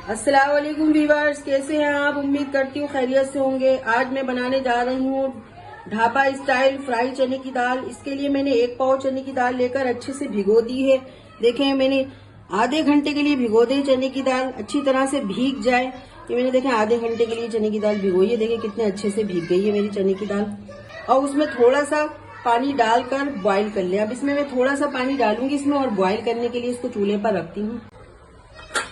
अस्सलाम वालेकुम व्यूअर्स, कैसे हैं आप? उम्मीद करती हूँ खैरियत से होंगे। आज मैं बनाने जा रही हूँ ढाबा स्टाइल फ्राई चने की दाल। इसके लिए मैंने 1 पाव चने की दाल लेकर अच्छे से भिगो दी है। देखें, मैंने आधे घंटे के लिए भिगो दी चने की दाल, अच्छी तरह से भीग जाए। ये मैंने देखें आधे घंटे के लिए चने की दाल भिगोई है। देखें कितने अच्छे से भीग गई है मेरी चने की दाल। और उसमें थोड़ा सा पानी डालकर बॉईल कर लिया। अब इसमें मैं थोड़ा सा पानी डालूंगी इसमें, और बॉईल करने के लिए इसको चूल्हे पर रखती हूँ।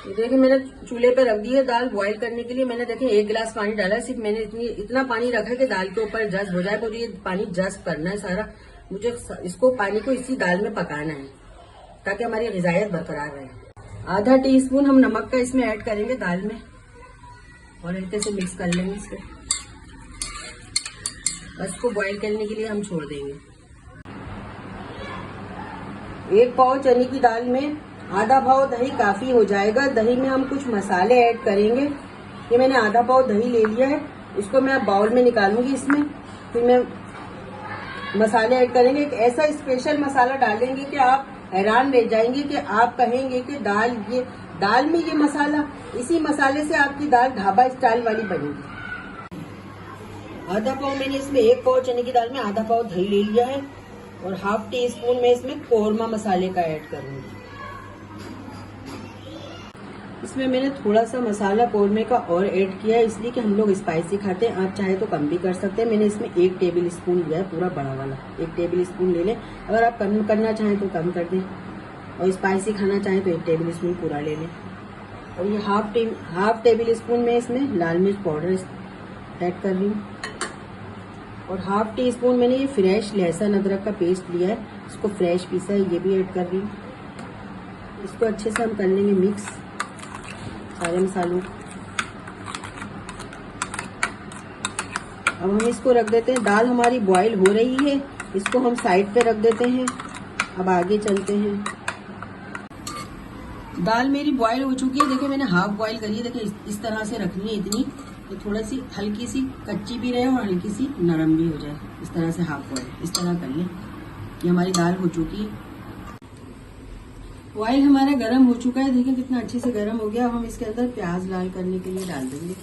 ये देखिए मैंने चूल्हे पे रख दी है दाल बॉईल करने के लिए। मैंने देखे 1 गिलास पानी डाला है। सिर्फ मैंने इतना पानी रखा है कि दाल के ऊपर जज्ब हो जाए। और ये पानी जज्ब करना है सारा। मुझे इसको पानी को इसी दाल में पकाना है ताकि हमारी ग़िज़ायत बरकरार रहे। आधा टीस्पून हम नमक का इसमें ऐड करेंगे दाल में, और हल्के से मिक्स कर लेंगे इसको। बस को बॉईल करने के लिए हम छोड़ देंगे। 1 पाव चने की दाल में आधा पाव दही काफी हो जाएगा। दही में हम कुछ मसाले ऐड करेंगे। ये मैंने आधा पाव दही ले लिया है, इसको मैं बाउल में निकालूंगी। इसमें फिर मैं मसाले ऐड करेंगे। एक ऐसा स्पेशल मसाला डालेंगे कि आप हैरान रह जाएंगे, कि आप कहेंगे कि दाल में ये मसाला, इसी मसाले से आपकी दाल ढाबा स्टाइल वाली बनेगी। आधा पाव मैंने इसमें 1 पाव चने की दाल में आधा पाव दही ले लिया है, और ½ टीस्पून में इसमें कोरमा मसाले का ऐड करूंगी। इसमें मैंने थोड़ा सा मसाला कोरमे का और ऐड किया है, इसलिए कि हम लोग स्पाइसी खाते हैं। आप चाहे तो कम भी कर सकते हैं। मैंने इसमें 1 टेबल स्पून लिया है, पूरा बड़ा वाला 1 टेबल स्पून ले लें। अगर आप कम करना चाहें तो कम कर दें, और स्पाइसी खाना चाहें तो 1 टेबल स्पून पूरा ले लें। और ये हाफ टेबल स्पून में इसमें लाल मिर्च पाउडर ऐड कर रही हूँ, और ½ टीस्पून मैंने ये फ्रेश लहसुन अदरक का पेस्ट लिया है, इसको फ्रेश पीसा है, ये भी ऐड कर रही हूँ। इसको अच्छे से हम कर लेंगे मिक्स सारे मसालों। अब हम इसको रख देते हैं। दाल हमारी बॉईल हो रही है, इसको हम साइड पे रख देते हैं। अब आगे चलते हैं। दाल मेरी बॉईल हो चुकी है। देखिए मैंने हाफ बॉईल करी है। देखिए इस तरह से रखनी है, इतनी तो थोड़ा सी हल्की सी कच्ची भी रहे और हल्की सी नरम भी हो जाए। इस तरह से हाफ बॉईल इस तरह कर लें। ये हमारी दाल हो चुकी है। ऑयल हमारा गरम हो चुका है। देखिए कितना अच्छे से गरम हो गया। अब हम इसके अंदर प्याज लाल करने के लिए डाल देंगे।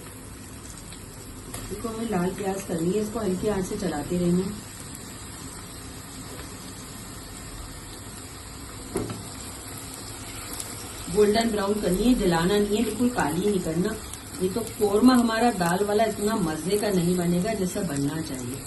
इसको हमें लाल प्याज करनी है, इसको हल्की आंच से चलाते रहना है। गोल्डन ब्राउन करनी है, जलाना नहीं है, बिल्कुल काली नहीं करना। ये तो कोरमा हमारा दाल वाला इतना मजे का नहीं बनेगा जैसा बनना चाहिए।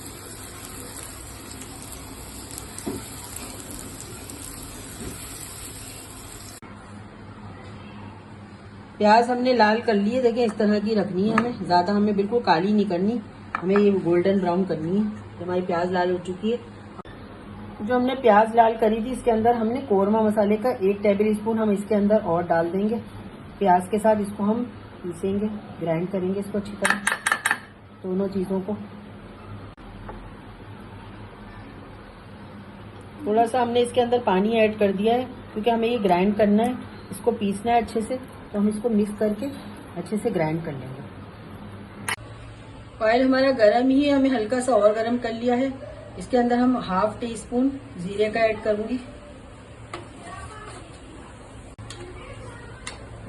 प्याज हमने लाल कर ली है। देखिए इस तरह की रखनी है हमें, ज्यादा हमें बिल्कुल काली नहीं करनी, हमें ये गोल्डन ब्राउन करनी है। तो हमारी प्याज लाल हो चुकी है। जो हमने प्याज लाल करी थी, इसके अंदर हमने कोरमा मसाले का 1 टेबल स्पून हम इसके अंदर और डाल देंगे। प्याज के साथ इसको हम पीसेंगे, ग्राइंड करेंगे इसको अच्छी तरह, दोनों चीजों को। थोड़ा सा हमने इसके अंदर पानी ऐड कर दिया है, क्योंकि हमें ये ग्राइंड करना है, इसको पीसना है अच्छे से। तो हम इसको मिक्स करके अच्छे से ग्राइंड कर लेंगे। ऑयल हमारा गर्म ही है, हमें हल्का सा और गर्म कर लिया है। इसके अंदर हम ½ टीस्पून जीरे का ऐड करूंगी।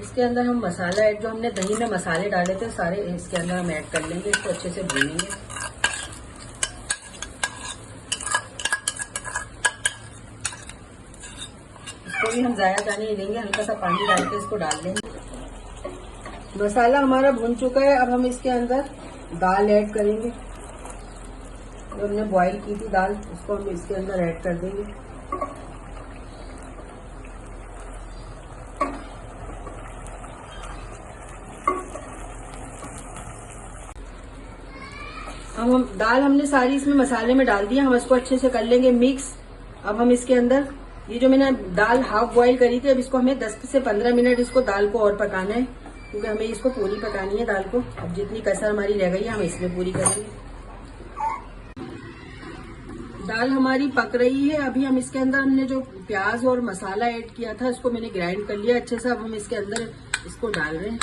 इसके अंदर हम मसाला ऐड, जो हमने दही में मसाले डाले थे सारे, इसके अंदर हम ऐड कर लेंगे। इसको अच्छे से भूनेंगे। इसको भी हम ज़्यादा जाने नहीं देंगे, हल्का सा पानी डाल के इसको डाल देंगे। मसाला हमारा भुन चुका है। अब हम इसके अंदर दाल ऐड करेंगे, जो हमने बॉईल की थी दाल, उसको हम इसके अंदर ऐड कर देंगे। हम दाल हमने सारी इसमें मसाले में डाल दिया, हम इसको अच्छे से कर लेंगे मिक्स। अब हम इसके अंदर ये जो मैंने दाल हाफ बॉईल करी थी, अब इसको हमें 10 से 15 मिनट इसको दाल को और पकाना है, क्योंकि हमें इसको पूरी पकानी है दाल को। अब जितनी कसर हमारी रह गई है हम इसमें पूरी करेंगे। दाल हमारी पक रही है। अभी हम इसके अंदर हमने जो प्याज और मसाला ऐड किया था, इसको मैंने ग्राइंड कर लिया अच्छे से। अब हम इसके अंदर इसको डाल रहे हैं,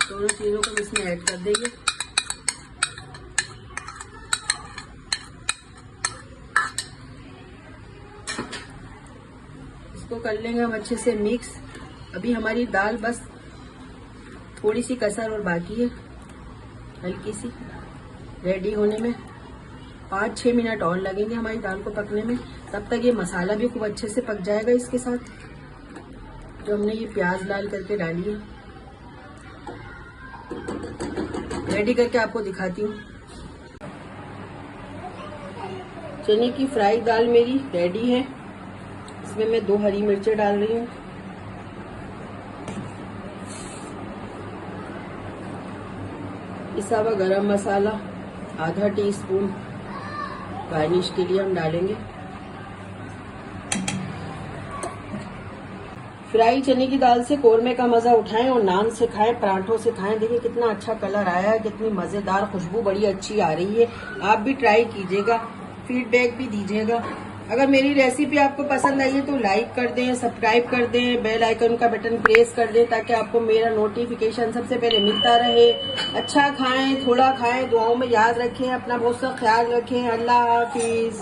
दोनों चीजों को इसमें ऐड कर देंगे। इसको कर लेंगे हम अच्छे से मिक्स। अभी हमारी दाल बस थोड़ी सी कसर और बाकी है, हल्की सी रेडी होने में। 5-6 मिनट और लगेंगे हमारी दाल को पकने में। तब तक ये मसाला भी खूब अच्छे से पक जाएगा इसके साथ, जो हमने ये प्याज लाल करके डाली है। रेडी करके आपको दिखाती हूँ। चने की फ्राई दाल मेरी रेडी है। इसमें मैं 2 हरी मिर्चें डाल रही हूँ। पिसा हुआ गरम मसाला आधा टीस्पून गार्निश के लिए हम डालेंगे। फ्राई चने की दाल से कोरमे का मजा उठाएं और नान से खाएं, पराठों से खाएं। देखिए कितना अच्छा कलर आया है, कितनी मजेदार खुशबू बड़ी अच्छी आ रही है। आप भी ट्राई कीजिएगा, फीडबैक भी दीजिएगा। अगर मेरी रेसिपी आपको पसंद आई है तो लाइक कर दें, सब्सक्राइब कर दें, बेल आइकन का बटन प्रेस कर दें ताकि आपको मेरा नोटिफिकेशन सबसे पहले मिलता रहे। अच्छा खाएं, थोड़ा खाएं, दुआओं में याद रखें, अपना बहुत सा ख्याल रखें। अल्लाह हाफिज।